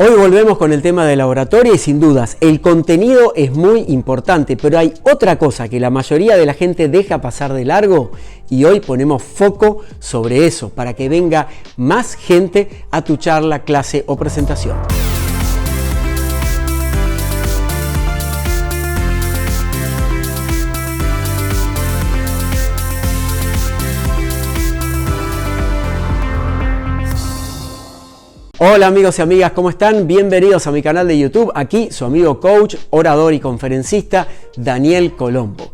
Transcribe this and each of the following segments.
Hoy volvemos con el tema de la oratoria y sin dudas el contenido es muy importante, pero hay otra cosa que la mayoría de la gente deja pasar de largo y hoy ponemos foco sobre eso para que venga más gente a tu charla, clase o presentación. Hola amigos y amigas, ¿cómo están? Bienvenidos a mi canal de YouTube. Aquí su amigo coach, orador y conferencista Daniel Colombo.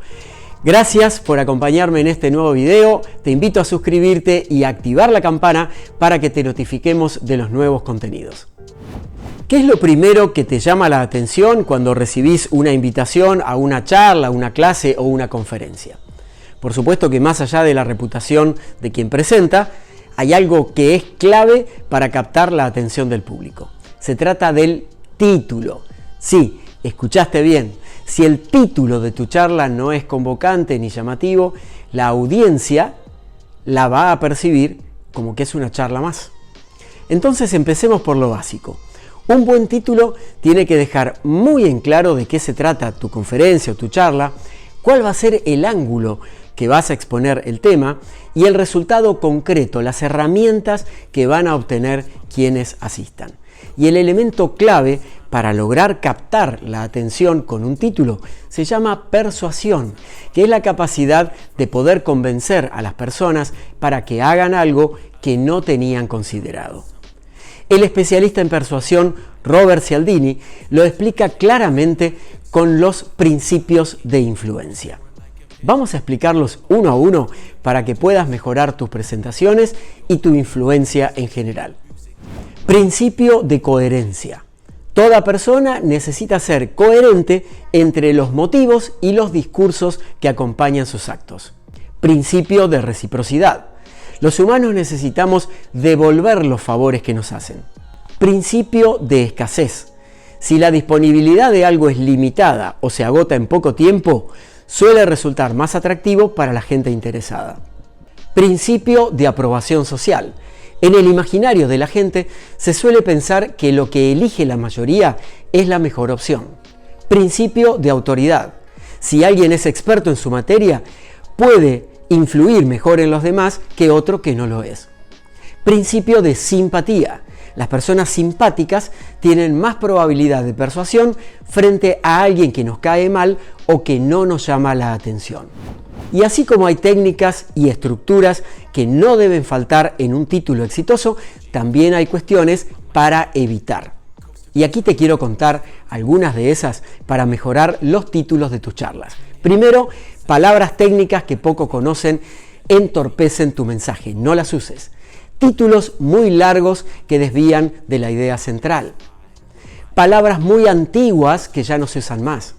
Gracias por acompañarme en este nuevo video. Te invito a suscribirte y a activar la campana para que te notifiquemos de los nuevos contenidos. ¿Qué es lo primero que te llama la atención cuando recibís una invitación a una charla, una clase o una conferencia? Por supuesto que más allá de la reputación de quien presenta, hay algo que es clave para captar la atención del público. Se trata del título. Sí, escuchaste bien. Si el título de tu charla no es convocante ni llamativo, la audiencia la va a percibir como que es una charla más. Entonces empecemos por lo básico. Un buen título tiene que dejar muy en claro de qué se trata tu conferencia o tu charla, cuál va a ser el ángulo que vas a exponer el tema y el resultado concreto, las herramientas que van a obtener quienes asistan. Y el elemento clave para lograr captar la atención con un título se llama persuasión, que es la capacidad de poder convencer a las personas para que hagan algo que no tenían considerado. El especialista en persuasión, Robert Cialdini, lo explica claramente con los principios de influencia. Vamos a explicarlos uno a uno para que puedas mejorar tus presentaciones y tu influencia en general. Principio de coherencia. Toda persona necesita ser coherente entre los motivos y los discursos que acompañan sus actos. Principio de reciprocidad. Los humanos necesitamos devolver los favores que nos hacen. Principio de escasez. Si la disponibilidad de algo es limitada o se agota en poco tiempo, suele resultar más atractivo para la gente interesada. Principio de aprobación social. En el imaginario de la gente se suele pensar que lo que elige la mayoría es la mejor opción. Principio de autoridad. Si alguien es experto en su materia, puede influir mejor en los demás que otro que no lo es. Principio de simpatía. Las personas simpáticas tienen más probabilidad de persuasión frente a alguien que nos cae mal o que no nos llama la atención. Y así como hay técnicas y estructuras que no deben faltar en un título exitoso, también hay cuestiones para evitar. Y aquí te quiero contar algunas de esas para mejorar los títulos de tus charlas. Primero, palabras técnicas que poco conocen entorpecen tu mensaje, no las uses. Títulos muy largos que desvían de la idea central. Palabras muy antiguas que ya no se usan más.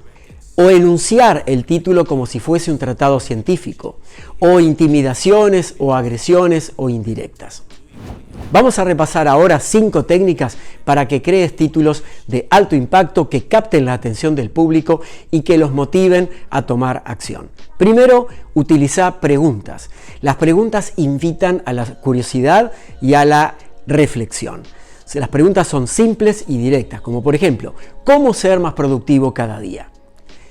O enunciar el título como si fuese un tratado científico. O intimidaciones o agresiones o indirectas. Vamos a repasar ahora 5 técnicas para que crees títulos de alto impacto que capten la atención del público y que los motiven a tomar acción. Primero, utiliza preguntas. Las preguntas invitan a la curiosidad y a la reflexión. Las preguntas son simples y directas, como por ejemplo, ¿cómo ser más productivo cada día?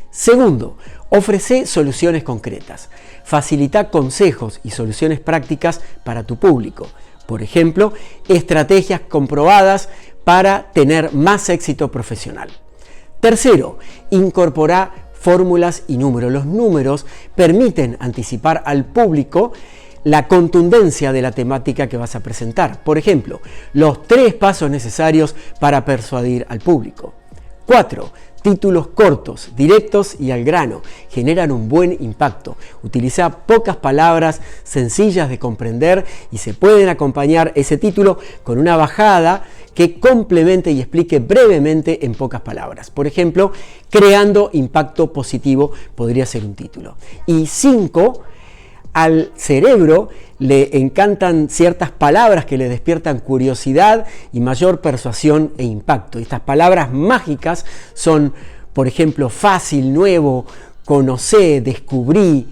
Segundo, ofrece soluciones concretas. Facilita consejos y soluciones prácticas para tu público. Por ejemplo, estrategias comprobadas para tener más éxito profesional. Tercero, incorpora fórmulas y números. Los números permiten anticipar al público la contundencia de la temática que vas a presentar. Por ejemplo, los 3 pasos necesarios para persuadir al público. 4. Títulos cortos, directos y al grano. Generan un buen impacto. Utiliza pocas palabras sencillas de comprender y se pueden acompañar ese título con una bajada que complemente y explique brevemente en pocas palabras. Por ejemplo, creando impacto positivo podría ser un título. Y 5. Al cerebro le encantan ciertas palabras que le despiertan curiosidad y mayor persuasión e impacto. Estas palabras mágicas son, por ejemplo, fácil, nuevo, conocé, descubrí.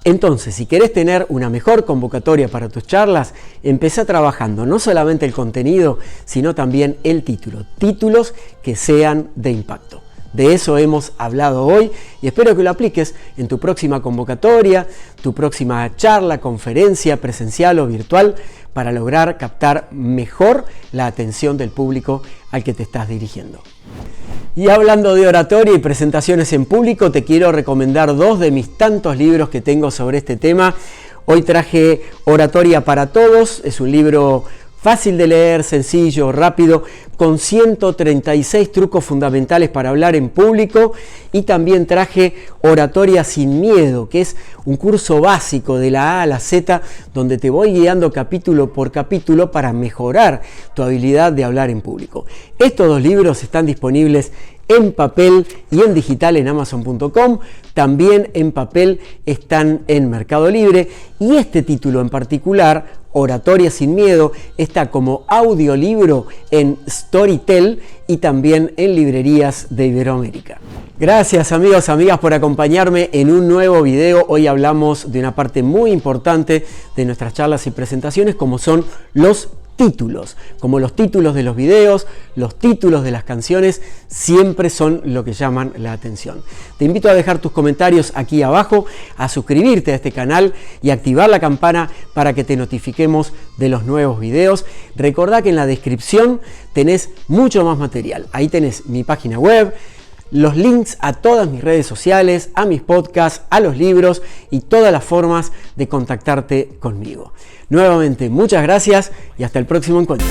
Entonces, si querés tener una mejor convocatoria para tus charlas, empezá trabajando no solamente el contenido, sino también el título. Títulos que sean de impacto. De eso hemos hablado hoy y espero que lo apliques en tu próxima convocatoria, tu próxima charla, conferencia, presencial o virtual, para lograr captar mejor la atención del público al que te estás dirigiendo. Y hablando de oratoria y presentaciones en público, te quiero recomendar 2 de mis tantos libros que tengo sobre este tema. Hoy traje Oratoria para Todos, es un libro fácil de leer, sencillo, rápido, con 136 trucos fundamentales para hablar en público, y también traje Oratoria sin Miedo, que es un curso básico de la A a la Z, donde te voy guiando capítulo por capítulo para mejorar tu habilidad de hablar en público. Estos 2 libros están disponibles en papel y en digital en Amazon.com, también en papel están en Mercado Libre, y este título en particular, Oratoria sin Miedo, está como audiolibro en Storytel y también en librerías de Iberoamérica. Gracias amigos, amigas, por acompañarme en un nuevo video. Hoy hablamos de una parte muy importante de nuestras charlas y presentaciones, como son los títulos. Como los títulos de los videos, los títulos de las canciones siempre son lo que llaman la atención. Te invito a dejar tus comentarios aquí abajo, a suscribirte a este canal y activar la campana para que te notifiquemos de los nuevos videos. Recordá que en la descripción tenés mucho más material. Ahí tenés mi página web, los links a todas mis redes sociales, a mis podcasts, a los libros y todas las formas de contactarte conmigo. Nuevamente, muchas gracias y hasta el próximo encuentro.